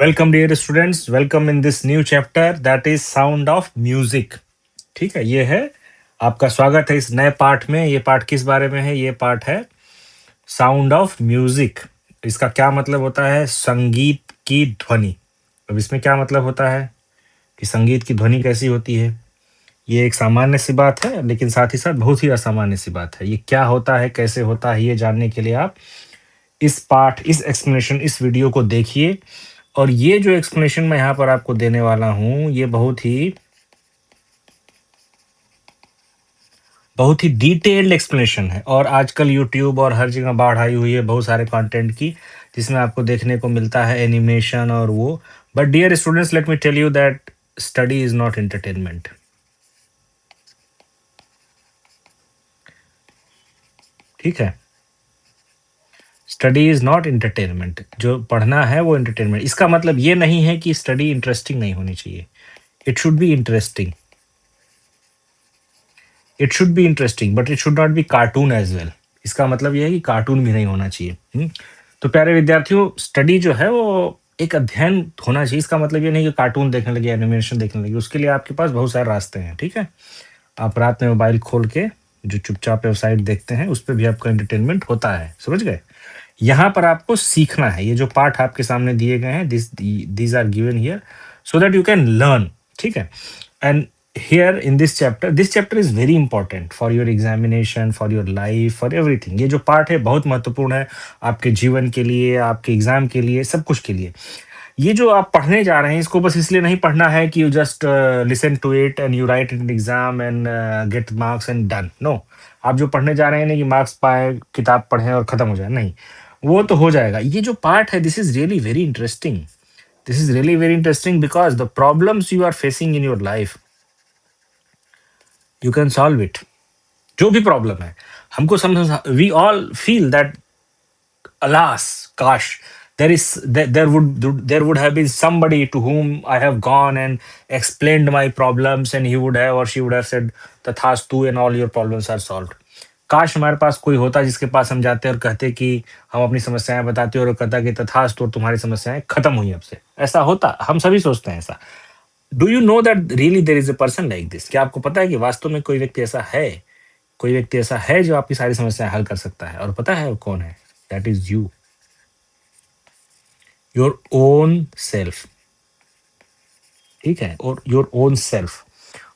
Welcome dear students, welcome in this new chapter that is sound of music. ठीक है, ये है आपका स्वागत है इस नए पाठ में। ये पाठ किस बारे में है? ये पाठ है साउंड ऑफ म्यूजिक। इसका क्या मतलब होता है? संगीत की ध्वनि। अब इसमें क्या मतलब होता है कि संगीत की ध्वनि कैसी होती है? ये एक सामान्य सी बात है, लेकिन साथ ही साथ बहुत ही असामान्य सी बात है। ये क्या होता है, कैसे होता है, ये जानने के लिए आप इस पाठ, इस एक्सप्लेनेशन, इस वीडियो को देखिए। और ये जो एक्सप्लेनेशन मैं यहाँ पर आपको देने वाला हूँ, ये बहुत ही डिटेल्ड एक्सप्लेनेशन है। और आजकल यूट्यूब और हर जगह बाढ़ आई हुई है बहुत सारे कंटेंट की, जिसमें आपको देखने को मिलता है एनिमेशन और वो। But dear students, let me tell you that study is not entertainment. ठीक है, स्टडी इज नॉट एंटरटेनमेंट। जो पढ़ना है वो एंटरटेनमेंट। इसका मतलब ये नहीं है कि स्टडी इंटरेस्टिंग नहीं होनी चाहिए। It should be interesting, it should be interesting, but it should not be cartoon as well. इसका मतलब यह है कि कार्टून भी नहीं होना चाहिए। तो प्यारे विद्यार्थियों, स्टडी जो है वो एक अध्ययन होना चाहिए। इसका मतलब ये नहीं कि कार्टून देखने लगे, एनिमेशन देखने लगे। उसके लिए आपके पास बहुत सारे रास्ते हैं। ठीक है, आप रात में मोबाइल खोल के जो चुपचाप वेबसाइट देखते हैं, उस पर भी आपका एंटरटेनमेंट होता है। समझ गए? यहाँ पर आपको सीखना है। ये जो पाठ आपके सामने दिए गए हैं, these are given here so that you can learn. ठीक है, and here in this chapter is very important for your examination, for your life, for everything। ये जो पार्ट है बहुत महत्वपूर्ण है आपके जीवन के लिए, आपके एग्जाम के लिए, सब कुछ के लिए। ये जो आप पढ़ने जा रहे हैं, इसको बस इसलिए नहीं पढ़ना है कि you just listen to it and you write in exam and get marks and done. No, आप जो पढ़ने जा रहे हैं नहीं कि मार्क्स पाए, किताब पढ़ें और खत्म हो जाए, नहीं, वो तो हो जाएगा। ये जो पार्ट है, this is really very interesting. This is really very interesting because the problems you are facing in your life, you can solve it. जो भी प्रॉब्लम है, हमको समझ, we all feel that alas, काश there would have been somebody to whom I have gone and explained my problems and he would have or she would have said tathastu and all your problems are solved। काश हमारे पास कोई होता जिसके पास हम जाते और कहते कि हम अपनी समस्याएं बताते और वो कहता कि तथास्तु और तुम्हारी समस्याएं खत्म हुई अब से। ऐसा होता, हम सभी सोचते हैं ऐसा। Do you know that really there is a person like this? क्या आपको पता है कि वास्तव में कोई व्यक्ति ऐसा है? कोई व्यक्ति ऐसा है जो आपकी सारी समस्याएं हल कर सकता है। और पता है वो कौन है? That is you, your own self. ठीक है, और योर ओन सेल्फ,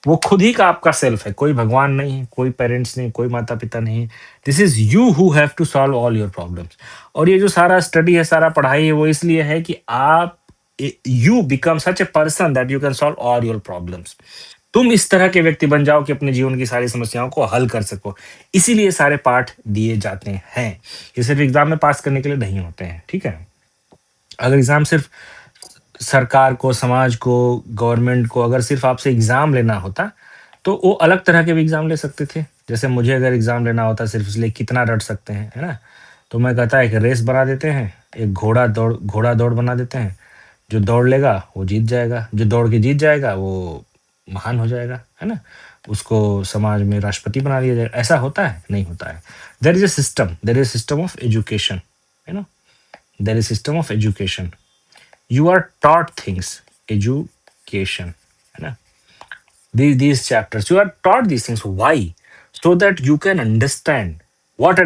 वो खुद ही का आपका सेल्फ है। कोई भगवान नहीं है, कोई पेरेंट्स नहीं, कोई माता पिता नहीं। This is you who have to solve all your problems. और ये जो सारा स्टडी है, सारा पढ़ाई है, वो इसलिए है कि आप, you become such a person that you can solve all your problems. तुम इस तरह के व्यक्ति बन जाओ कि अपने जीवन की सारी समस्याओं को हल कर सको। इसीलिए सारे पाठ दिए जाते हैं। ये सिर्फ एग्जाम में पास करने के लिए नहीं होते हैं। ठीक है, अगर एग्जाम सिर्फ सरकार को, समाज को, गवर्नमेंट को अगर सिर्फ आपसे एग्जाम लेना होता, तो वो अलग तरह के भी एग्जाम ले सकते थे। जैसे मुझे अगर एग्जाम लेना होता सिर्फ इसलिए कितना रट सकते हैं, है ना, तो मैं कहता एक रेस बना देते हैं, एक घोड़ा दौड़ बना देते हैं। जो दौड़ लेगा वो जीत जाएगा, जो दौड़ के जीत जाएगा वो महान हो जाएगा, है ना, उसको समाज में राष्ट्रपति बना दिया जाएगा। ऐसा होता है? नहीं होता है। There is a system, there is system of education, है ना, there is system of education. You are taught things, education, है ना, these chapters you are taught these things. Why? So that you can understand what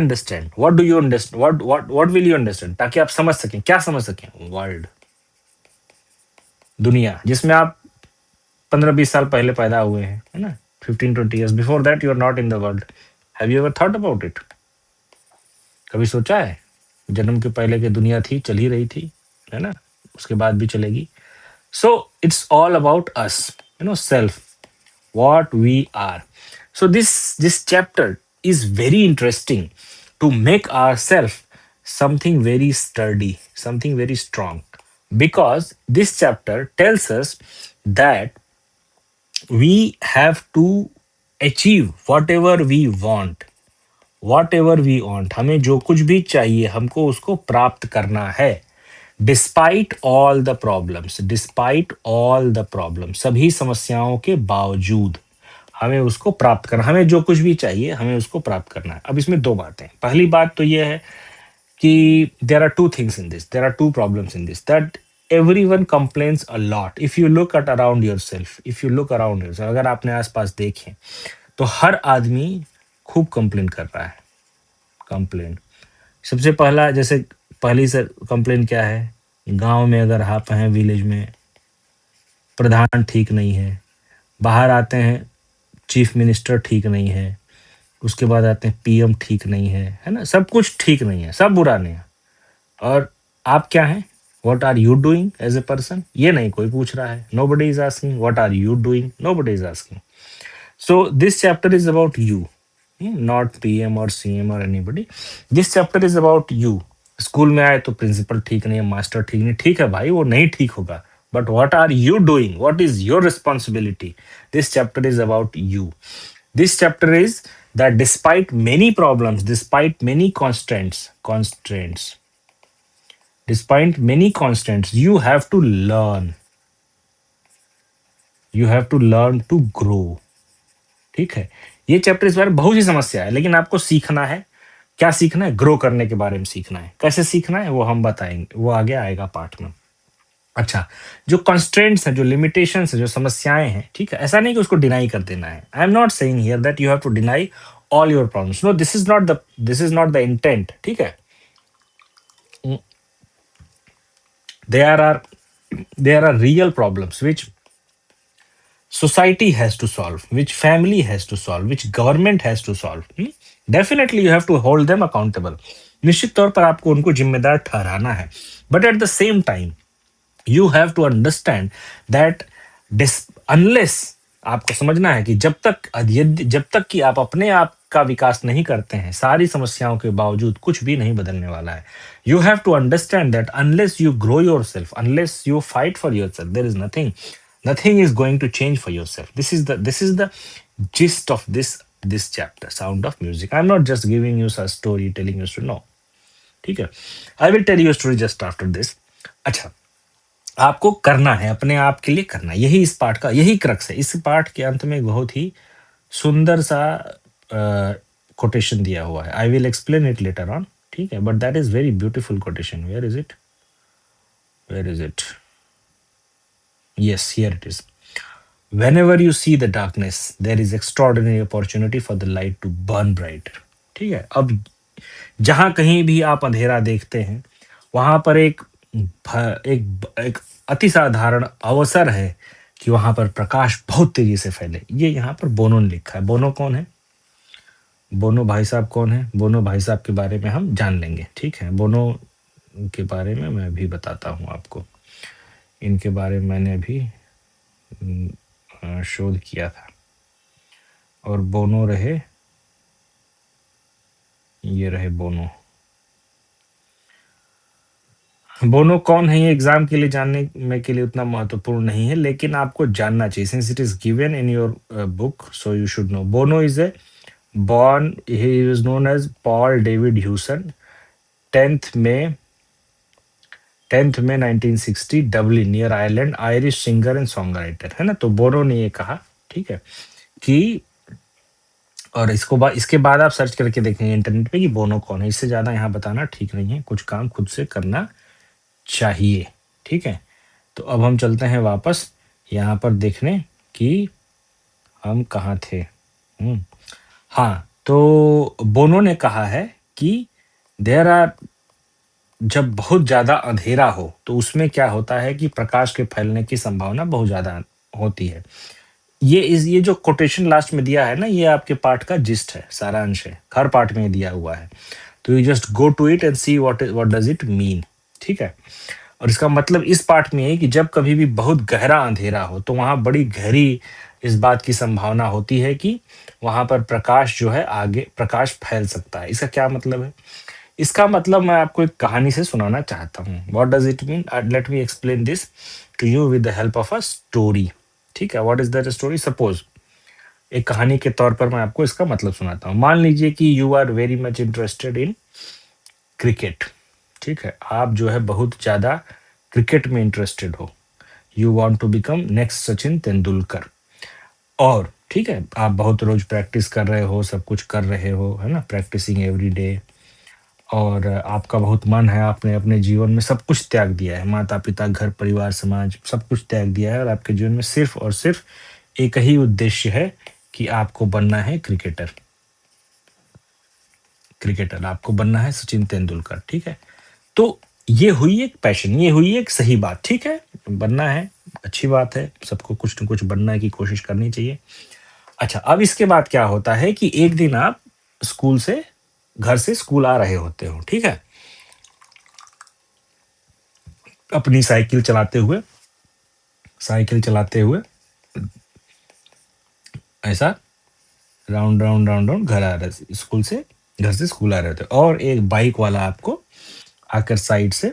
do you understand, what will you understand, ताकि आप समझ सकें। क्या समझ सकें? World, दुनिया, जिसमें आप 15-20 साल पहले पैदा हुए हैं, है ना, 15-20 years before that you are not in the world. Have you ever thought about it? कभी सोचा है जन्म के पहले की दुनिया थी, चल ही रही थी, है ना, उसके बाद भी चलेगी। So it's all about us, you know, self, what we are। So this chapter is very interesting to make ourselves something very sturdy, something very strong, because this chapter tells us that we have to achieve whatever we want, whatever we want। हमें जो कुछ भी चाहिए, हमको उसको प्राप्त करना है। Despite all the problems, despite all the problem, सभी समस्याओं के बावजूद हमें उसको प्राप्त करना। हमें जो कुछ भी चाहिए, हमें उसको प्राप्त करना है। अब इसमें दो बातें। पहली बात तो यह है कि there are two things in this, there are two problems in this, that everyone complains a lot. If you look at around yourself, if you look around yourself, अगर आपने आसपास देखें तो हर आदमी खूब कंप्लेन कर रहा है। कंप्लेन सबसे पहला, जैसे पहली से कंप्लेन क्या है, गांव में अगर आप हैं विलेज में, प्रधान ठीक नहीं है। बाहर आते हैं, चीफ मिनिस्टर ठीक नहीं है। उसके बाद आते हैं पीएम ठीक नहीं है ना, सब कुछ ठीक नहीं है, सब बुरा नहीं है। और आप क्या हैं, what are you doing as a person, ये नहीं कोई पूछ रहा है। Nobody is asking what are you doing, nobody is asking. So this chapter is about you, not PM और सीएम और anybody. This chapter is about you. School में आए तो प्रिंसिपल ठीक नहीं है, मास्टर ठीक नहीं, ठीक है भाई, वो नहीं ठीक होगा, but what are you doing, what is your responsibility. This chapter is about you. This chapter is that despite many problems, despite many despite many constraints, you have to learn. You have to learn to grow. ठीक है, ये chapter इस बारे में बहुत सी समस्या है, लेकिन आपको सीखना है। क्या सीखना है, ग्रो करने के बारे में सीखना है। कैसे सीखना है वो हम बताएंगे, वो आगे आएगा पाठ में। अच्छा, जो कंस्ट्रेंट्स हैं, जो लिमिटेशंस हैं, जो समस्याएं हैं, ठीक है, ऐसा नहीं कि उसको डिनाई कर देना है। I am not saying here that you have to deny all your problems. No, this is not the intent. ठीक है, there are there are real problems which society has to solve, which family has to solve, which government has to solve. Definitely you have to hold them accountable. निश्चित तौर पर आपको उनको जिम्मेदार ठहराना है, but at the same time you have to understand that unless, आपको समझना है कि जब तक कि आप अपने आप का विकास नहीं करते हैं, सारी समस्याओं के बावजूद कुछ भी नहीं बदलने वाला है। You have to understand that unless you grow yourself, unless you fight for yourself, there is nothing is going to change for yourself. This is the gist of this chapter, Sound of Music. I'm not just giving you a story, telling you to know. ठीक है, I will tell you story just after this. अच्छा, आपको करना है, अपने आप के लिए करना है, यही इस पाठ का, यही क्रक्स है। इस पाठ के अंत में एक बहुत ही सुंदर सा कोटेशन दिया हुआ है। I will explain it later on, ठीक है, but that is very beautiful quotation. Where is it, where is it? Yes, here it is. Whenever you see the darkness, there is extraordinary opportunity for the light to burn brighter. ठीक है, अब जहां कहीं भी आप अंधेरा देखते हैं, वहां पर एक अति साधारण अवसर है कि वहां पर प्रकाश बहुत तेजी से फैले। ये यहाँ पर बोनो ने लिखा है। बोनो कौन है? बोनो भाई साहब कौन है? बोनो भाई साहब के बारे में हम जान लेंगे। ठीक है, बोनो के बारे में मैं भी बताता हूँ आपको। इनके बारे में मैंने अभी शोध किया था। और बोनो रहे, ये रहे बोनो। बोनो कौन है, ये एग्जाम के लिए जानने में के लिए उतना महत्वपूर्ण नहीं है, लेकिन आपको जानना चाहिए, since it is given in your book, so you should know. Bono is a born, he is known as Paul David Hewson, 10th May 1960, Dublin near Ireland, Irish singer and song writer, है ना। तो बोनो ने ये कहा, ठीक है, कि और इसके बाद आप सर्च करके देखेंगे इंटरनेट पे कि बोनो कौन है। इससे ज्यादा यहाँ बताना ठीक नहीं है, कुछ काम खुद से करना चाहिए। ठीक है, तो अब हम चलते हैं वापस यहाँ पर देखने कि हम कहाँ थे। हाँ, तो बोनो ने कहा है कि देयर आर, जब बहुत ज्यादा अंधेरा हो तो उसमें क्या होता है कि प्रकाश के फैलने की संभावना बहुत ज्यादा होती है। ये जो कोटेशन लास्ट में दिया है ना, ये आपके पाठ का जिस्ट है, सारांश है, हर पाठ में दिया हुआ है। तो you just go to it and see what does it mean. ठीक है, और इसका मतलब इस पाठ में है कि जब कभी भी बहुत गहरा अंधेरा हो तो वहां बड़ी गहरी इस बात की संभावना होती है कि वहां पर प्रकाश जो है, आगे प्रकाश फैल सकता है। इसका क्या मतलब है? इसका मतलब मैं आपको एक कहानी से सुनाना चाहता हूँ। What does it mean? Let me explain this to you with the help of a story. ठीक है, what is that story? Suppose एक कहानी के तौर पर मैं आपको इसका मतलब सुनाता हूँ। मान लीजिए कि you are very much interested in cricket. ठीक है, आप जो है बहुत ज्यादा क्रिकेट में इंटरेस्टेड हो। You want to become next Sachin Tendulkar. और ठीक है, आप बहुत रोज प्रैक्टिस कर रहे हो, सब कुछ कर रहे हो, है ना, प्रैक्टिसिंग एवरी डे। और आपका बहुत मन है, आपने अपने जीवन में सब कुछ त्याग दिया है, माता-पिता, घर, परिवार, समाज सब कुछ त्याग दिया है और आपके जीवन में सिर्फ़ और सिर्फ़ एक ही उद्देश्य है कि आपको बनना है क्रिकेटर। क्रिकेटर आपको बनना है सचिन तेंदुलकर, ठीक है? तो ये हुई एक पैशन, ये हुई एक सही बात, ठीक है? बनना है, अच्छी बात है, सबको कुछ न कुछ बनने की कोशिश करनी चाहिए। अच्छा, अब इसके बाद क्या होता है कि एक दिन आप स्कूल से घर से स्कूल आ रहे होते हो, ठीक है? अपनी साइकिल चलाते हुए ऐसा राउंड, राउंड, राउंड, राउंड घर आ रहे स्कूल से घर से स्कूल आ रहे थे और एक बाइक वाला आपको आकर साइड से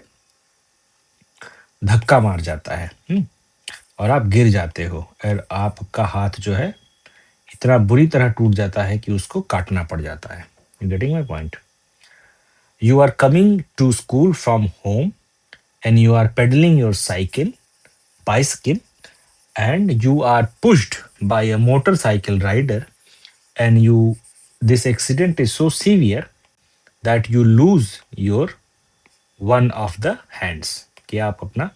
धक्का मार जाता है, और आप गिर जाते हो और आपका हाथ जो है इतना बुरी तरह टूट जाता है कि उसको काटना पड़ जाता है। You getting my point? You are coming to school from home and you are pedalling your bicycle, and you are pushed by a motorcycle rider, and you this accident is so severe that you lose your one of the hands, कि आप अपना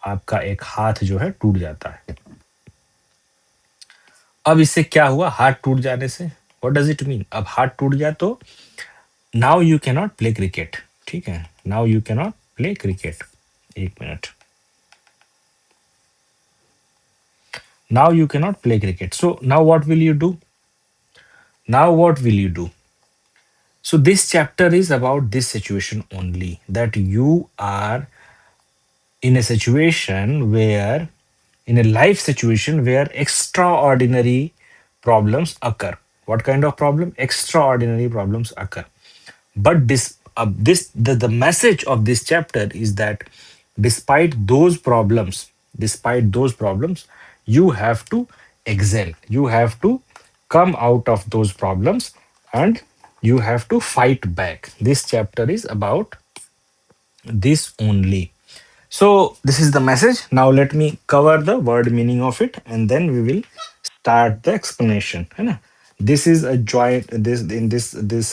आपका एक हाथ जो है टूट जाता है। अब इससे क्या हुआ हाथ टूट जाने से? What does it mean? अब हाथ टूट गया तो now you can not play cricket, ठीक है? Now you can not play cricket. एक minute. Now you can not play cricket, so now what will you do? Now what will you do? So this chapter is about this situation only, that you are in a situation where, in a life situation where extraordinary problems occur. What kind of problem? Extraordinary problems occur. But the message of this chapter is that despite those problems, you have to excel. You have to come out of those problems and you have to fight back. This chapter is about this only. So this is the message. Now let me cover the word meaning of it and then we will start the explanation, है ना? This is a joint, this in this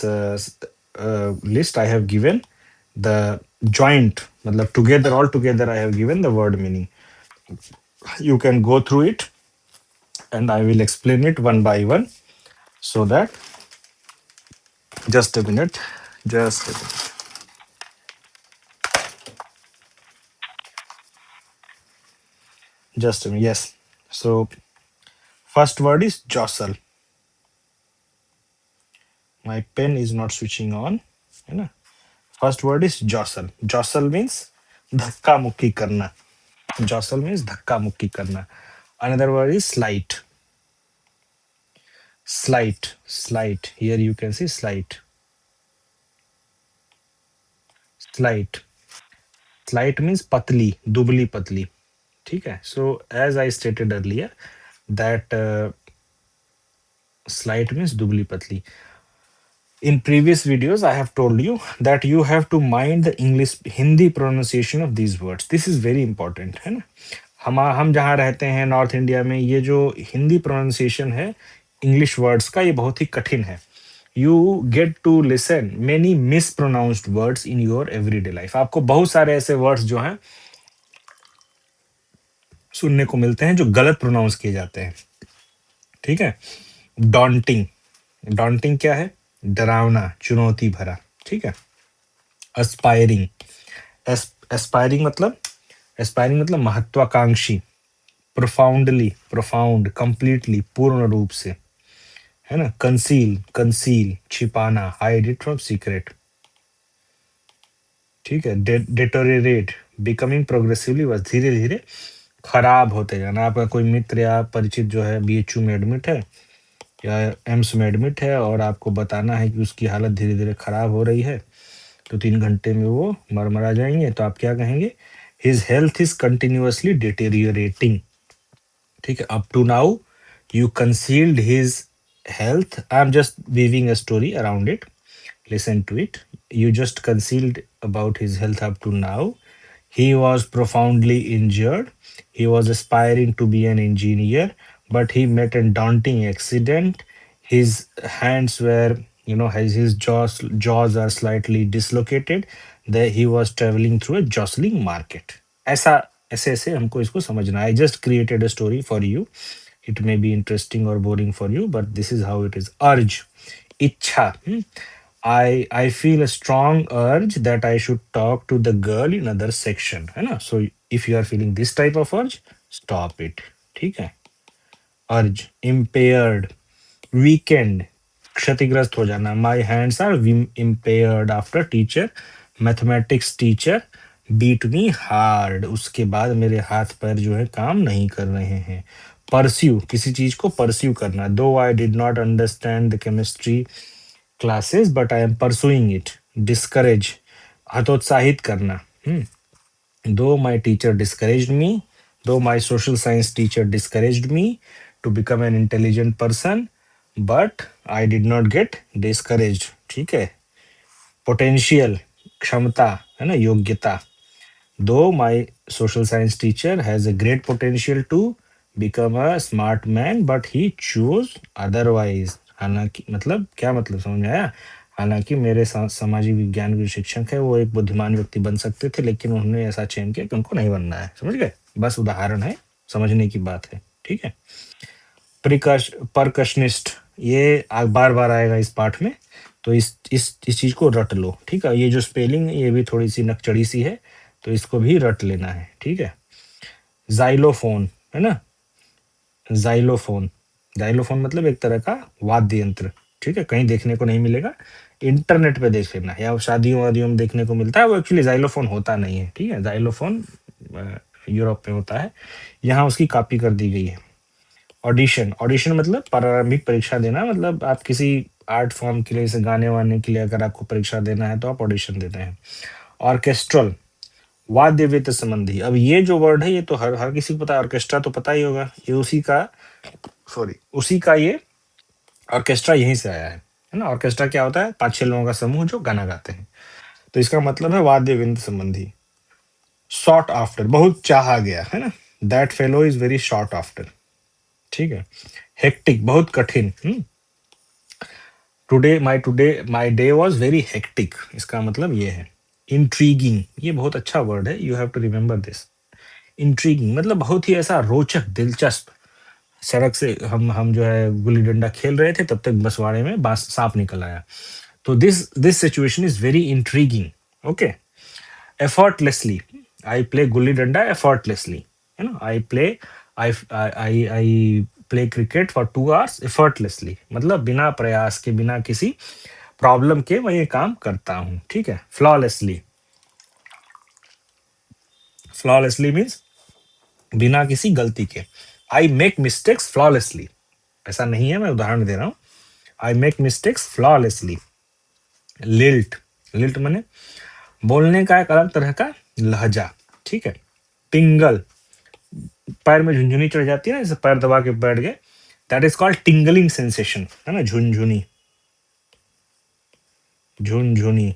list I have given the joint, मतलब together, all together I have given the word meaning. You can go through it and I will explain it one by one, so that, just a minute, just a minute. Just a minute. Yes. So first word is jostle. My pen is not switching on, है ना? First word is jostle. Jostle means धक्का मुक्की करना. Jostle means धक्का मुक्की करना. Another word is slight. Slight. Here you can see slight. Slight. Slight means पतली, दुबली पतली. ठीक है? So as I stated earlier, that slight means दुबली पतली. In previous videos I have told you that you have to mind the English Hindi pronunciation of these words. This is very important, है ना? हम जहाँ रहते हैं north India में, ये जो हिंदी प्रोनाउंसिएशन है इंग्लिश वर्ड्स का, ये बहुत ही कठिन है. You get to listen many mispronounced words in your everyday life. आपको बहुत सारे ऐसे वर्ड्स जो हैं सुनने को मिलते हैं जो गलत प्रोनाउंस किए जाते हैं. ठीक है? डॉन्टिंग. डॉन्टिंग क्या है? डरावना, चुनौती भरा. ठीक है? एस्पायरिंग. एस्पायरिंग मतलब, एस्पायरिंग मतलब महत्वाकांक्षी. प्रोफाउंडली, प्रोफाउंड, कंप्लीटली, पूर्ण रूप से, है ना? कंसील, छिपाना, हाइड इट फ्रॉम सीक्रेट. ठीक है? डिटोरिएट, बिकमिंग प्रोग्रेसिवली, बस धीरे धीरे खराब होते जाना. आपका कोई मित्र या परिचित जो है बीएचयू में एडमिट है या एम्स में एडमिट है और आपको बताना है कि उसकी हालत धीरे धीरे खराब हो रही है, तो 3 घंटे में वो मरमरा जाएंगे, तो आप क्या कहेंगे? His health is continuously deteriorating. ठीक है? Up to now you concealed his health. I'm just weaving a story around it. Listen to it. You just concealed about his health up to now. He was profoundly injured. He was aspiring to be an engineer, but he met a daunting accident. His hands were his jaws are slightly dislocated. That he was traveling through a jostling market. ऐसा ऐसे ऐसे हमको इसको समझना है. I just created a story for you. It may be interesting or boring for you, but this is how it is. Urge, इच्छा. I feel a strong urge that I should talk to the girl in other section, है ना? So if you are feeling this type of urge, stop it. ठीक है? Urge, impaired, weakened, क्षतिग्रस्त हो जाना. My hands are impaired after teacher, mathematics teacher beat me hard. उसके बाद मेरे हाथ पैर जो है काम नहीं कर रहे हैं. Pursue, किसी चीज को pursue करना. Though I did not understand the chemistry classes, but I am pursuing it. Discourage, हतोत्साहित करना. Though my teacher discouraged me, though my social science teacher discouraged me to become an intelligent person, but I did not get discouraged. ठीक है. Potential, क्षमता, है ना, योग्यता. Though my social science teacher has a great potential to become a smart man, but he chose otherwise. हालांकि मतलब क्या मतलब समझ में आया? हालांकि मेरे सामाजिक विज्ञान के शिक्षक है वो एक बुद्धिमान व्यक्ति बन सकते थे, लेकिन उन्होंने ऐसा चयन किया कि उनको नहीं बनना है. समझ गए? बस उदाहरण है, समझने की बात है. ठीक है. प्रिकश परकशनिस्ट, ये बार बार आएगा इस पाठ में, तो इस चीज को रट लो. ठीक है. ये जो स्पेलिंग ये भी थोड़ी सी नकचड़ी सी है, तो इसको भी रट लेना है. ठीक है. जाइलोफोन, है ना, जाइलोफोन. जाइलोफोन मतलब एक तरह का वाद्य यंत्र. ठीक है. कहीं देखने को नहीं मिलेगा, इंटरनेट पे देख लेना या शादियों वादियों में देखने को मिलता है. वो एक्चुअली जाइलोफोन होता नहीं है. ठीक है. जाइलोफोन यूरोप में होता है, यहाँ उसकी कॉपी कर दी गई है. ऑडिशन, ऑडिशन मतलब प्रारंभिक परीक्षा देना. मतलब आप किसी आर्ट फॉर्म के लिए, जैसे गाने वाने के लिए अगर आपको परीक्षा देना है तो आप ऑडिशन देते हैं. ऑर्केस्ट्रल, वाद्य वित्त संबंधी. अब ये जो वर्ड है ये तो हर हर किसी को पता है. ऑर्केस्ट्रा तो पता ही होगा, ये उसी का, सॉरी, उसी का ये ऑर्केस्ट्रा यहीं से आया है ना. ऑर्केस्ट्रा क्या होता है? 5-6 लोगों का समूह जो गाना गाते हैं. तो इसका मतलब है वाद्य वित्त संबंधी. शॉर्ट आफ्टर, बहुत चाहा गया, है ना. That fellow is very short after. ठीक है. हेक्टिक, बहुत कठिन. Today my day was very hectic, इसका मतलब ये है. इंट्रीगिंग, ये बहुत अच्छा वर्ड है, you have to remember this. Intriguing मतलब बहुत ही ऐसा रोचक, दिलचस्प. सड़क से हम जो है गुल्ली डंडा खेल रहे थे, तब तक बसवाड़े में बांस सांप निकल आया. तो this situation is very intriguing. Okay. Effortlessly, I play gulli danda effortlessly, है ना. I play cricket for 2 hours effortlessly, मतलब बिना प्रयास के, बिना किसी प्रॉब्लम के मैं ये काम करता हूँ. ठीक है. फ्लॉलेसली, फ्लॉलेसली मीन्स बिना किसी गलती के. आई मेक मिस्टेक्स फ्लॉलेसली, ऐसा नहीं है, मैं उदाहरण दे रहा हूँ. I make mistakes flawlessly. Lilt, lilt माने बोलने का एक अलग तरह का लहजा. ठीक है. टिंगल, पैर में झुनझुनी चढ़ जाती है ना, जैसे पैर दबा के बैठ गए, that is called tingling sensation, है ना. झुनझुनी, झुनझुनी,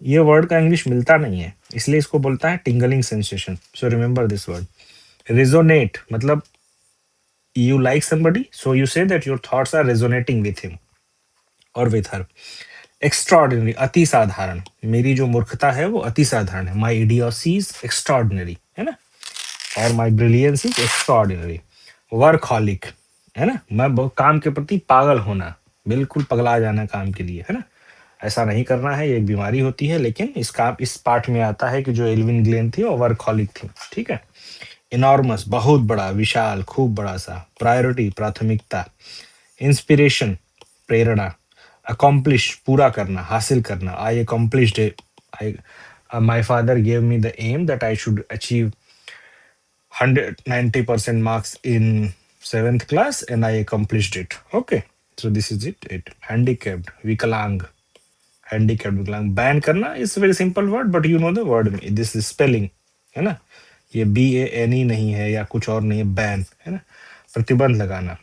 ये वर्ड का इंग्लिश मिलता नहीं है, इसलिए इसको बोलता है tingling sensation. So remember this word. Resonate मतलब you like somebody, so you say that your thoughts are resonating with him or with her. Extraordinary, अति साधारण. मेरी जो मूर्खता है वो अति साधारण है. My idiocy is extraordinary, है ना. और my brilliance is extraordinary. Workaholic, है ना, मैं बहुत काम के प्रति पागल होना, बिल्कुल पगला जाना काम के लिए, है ना. ऐसा नहीं करना है, ये एक बीमारी होती है. लेकिन इस पाठ में आता है कि जो एल्विन ग्लेन थी वो वर्कहॉलिक थी. ठीक है. इनॉर्मस, बहुत बड़ा, विशाल, खूब बड़ा सा. प्रायोरिटी, प्राथमिकता. इंस्पिरेशन, प्रेरणा. अकॉम्प्लिश, पूरा करना, हासिल करना. I accomplished, I my father give me the aim that I should achieve 190% marks in 7th class and I accomplished it. Okay, so this is it. Handicapped, विकलांग. Handicapped, विकलांग. Ban करना is a very simple word, but you know the word. This is spelling, है ना. ये BANE नहीं है या कुछ और नहीं है, बैन, है ना. प्रतिबंध लगाना.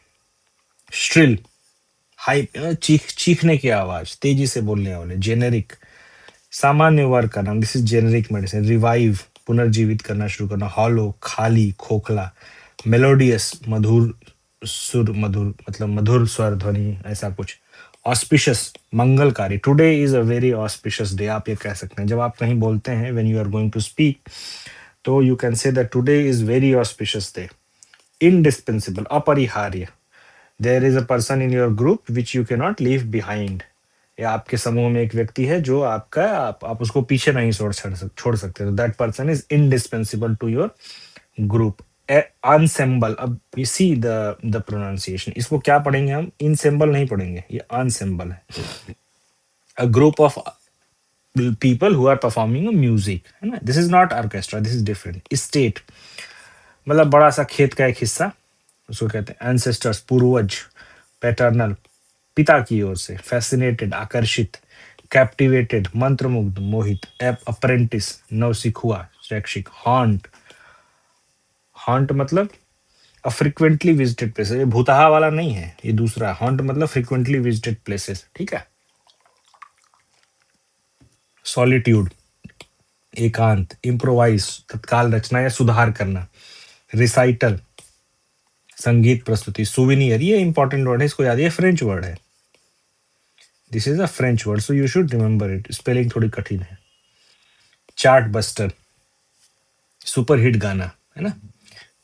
श्रिल, हाई, चीखने की आवाज, तेजी से बोलने वाले. जेनेरिक, सामान्य वर्ग का नाम. This is generic medicine. Revive, पुनर्जीवित करना, शुरू करना. हॉलो, खाली, खोखला. मेलोडियस, मधुर सुर, मधुर मतलब मधुर स्वर ध्वनि, ऐसा कुछ. ऑस्पिशियस, मंगलकारी, today is a very auspicious day, आप ये कह सकते हैं। जब आप कहीं बोलते हैं when you are going to speak, तो you can say that today is very auspicious day. Indispensable, अपरिहार्य, there is a person in your group which you can not leave behind, या आपके समूह में एक व्यक्ति है जो आपका, आप उसको पीछे नहीं छोड़ सकते, तो that person is indispensable to your group. Ensemble, अब यू सी द प्रोनाउंसिएशन, इसको क्या पढ़ेंगे हम, इनसेम्बल नहीं पढ़ेंगे, ये अनसेम्बल है। A group of people who are performing music, है ना, this is not orchestra, this is different. State मतलब बड़ा सा खेत का एक हिस्सा, उसको कहते हैं। एंसेस्टर्स, पूर्वज। पैटर्नल, पिता की ओर से। फैसिनेटेड, आकर्षित। कैप्टिवेटेड, मंत्रमुग्ध, मोहित। अप्रेंटिस, नौसिखुआ, शैक्षिक। हॉन्ट, हॉन्ट मतलब अ फ्रीक्वेंटली विजिटेड प्लेसेस, ये भूतहा वाला नहीं है, ये दूसरा हॉन्ट मतलब फ्रीक्वेंटली विजिटेड प्लेसेस, ठीक है। सॉलिट्यूड, एकांत। इम्प्रोवाइज, तत्काल रचना या सुधार करना। रिसाइटल, संगीत प्रस्तुति। सुविनियर, ये इंपॉर्टेंट वर्ड है, इसको याद, ये फ्रेंच वर्ड है, this is a French word, so you should remember it, spelling थोड़ी कठिन है। चार्ट बस्टर, सुपरहिट गाना, है ना।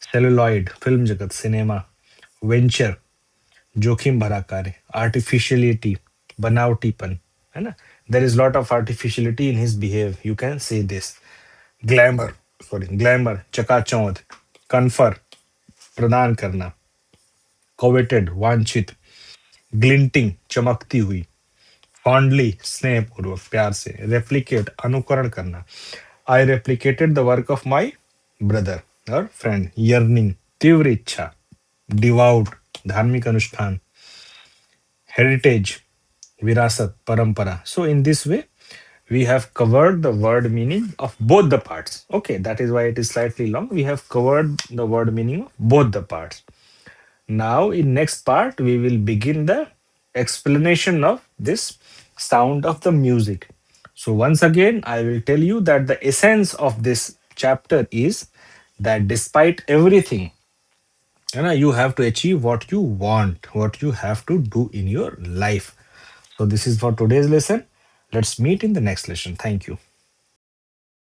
सेलुलॉइड, फिल्म जगत, सिनेमा। वेंचर, जोखिम भरा कार्य। आर्टिफिशियलिटी, बनावटीपन, है ना, there is lot of artificiality in his behave, you can से दिस। ग्लैमर, सॉरी, ग्लैमर, चकाचौंध। कन्फर, प्रदान करना। कोवेटेड, वांछित। ग्लिंटिंग, चमकती हुई। फॉन्डली, स्नेहपूर्वक, प्यार से। रेप्लिकेट, अनुकरण करना। I replicated the work of my brother और फ्रेंड। यर्निंग, तीव्र इच्छा। डिवाउट, धार्मिक अनुष्ठान। हेरिटेज, विरासत, परंपरा। So in this way, we have covered the word meaning of both the parts. Okay, that is why it is slightly long. We have covered the word meaning of both the parts. Now, in next part, we will begin the explanation of this sound of the music. So once again, I will tell you that the essence of this chapter is that despite everything, you have to achieve what you want, what you have to do in your life. So this is for today's lesson. Let's meet in the next lesson. Thank you.